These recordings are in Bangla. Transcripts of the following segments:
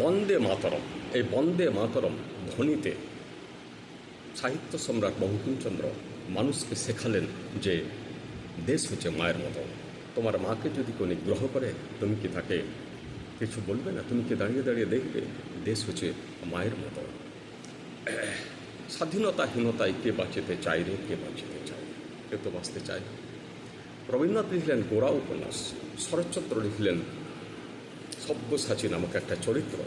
বন্দে মাতরম, এই বন্দে মাতরম ধ্বনিতে সাহিত্য সম্রাট বঙ্কিমচন্দ্র মানুষকে শেখালেন যে দেশ হচ্ছে মায়ের মতো। তোমার মাকে যদি কেউ নিগ্রহ করে তুমি কি তাকে কিছু বলবে না? তুমি কি দাঁড়িয়ে দাঁড়িয়ে দেখবে? দেশ হচ্ছে মায়ের মতো। স্বাধীনতাহীনতায় কে বাঁচিতে চায় রে, কে বাঁচিতে চায়? কে তো বাঁচতে চায়। রবীন্দ্রনাথ লিখলেন গোড়া উপন্যাস, শরৎচন্দ্র লিখলেন সব্যসাচী নামক একটা চরিত্র,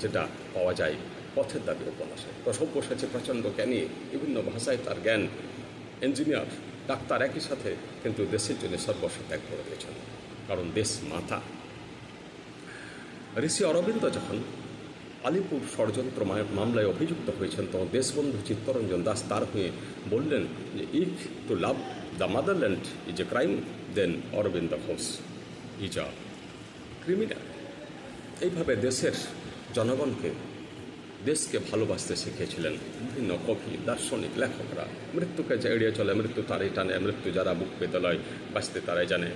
যেটা পাওয়া যায় পথের দাবি উপন্যাসে। তো সব্যসাচী প্রচণ্ড জ্ঞানী, বিভিন্ন ভাষায় তার জ্ঞান, ইঞ্জিনিয়ার, ডাক্তার, একই সাথে কিন্তু দেশের জন্য সর্বস্ব ত্যাগ করে দিয়েছেন, কারণ দেশ মাতা। ঋষি অরবিন্দ যখন আলিপুর ষড়যন্ত্র মামলায় অভিযুক্ত হয়েছেন, তখন দেশবন্ধু চিত্তরঞ্জন দাস তার হয়ে বললেন যে if to love the motherland is a crime, then Aurobindo Ghosh is a criminal. এইভাবে দেশের জনগণকে, দেশকে ভালোবাসতে শিখিয়েছিলেন বিভিন্ন কবি, দার্শনিক, লেখকরা। মৃত্যুকে যে এড়িয়ে চলে, মৃত্যু তারাই টানে, মৃত্যু যারা বুক পেতে লয়, বাঁচতে তারাই জানে।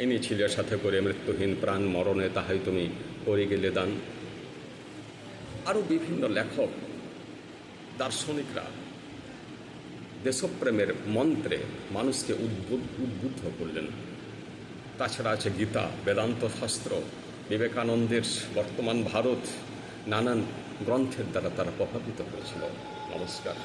ইনি ছিলের সাথে করে মৃত্যুহীন প্রাণ, মরণে তাহাই তুমি করে গেলে দান। আরও বিভিন্ন লেখক, দার্শনিকরা দেশপ্রেমের মন্ত্রে মানুষকে উদ্বুদ্ধ করলেন। তাছাড়া আছে গীতা, বেদান্ত শাস্ত্র, বিবেকানন্দের বর্তমান ভারত, নানান গ্রন্থের দ্বারা তারা প্রভাবিত হয়েছিল। নমস্কার।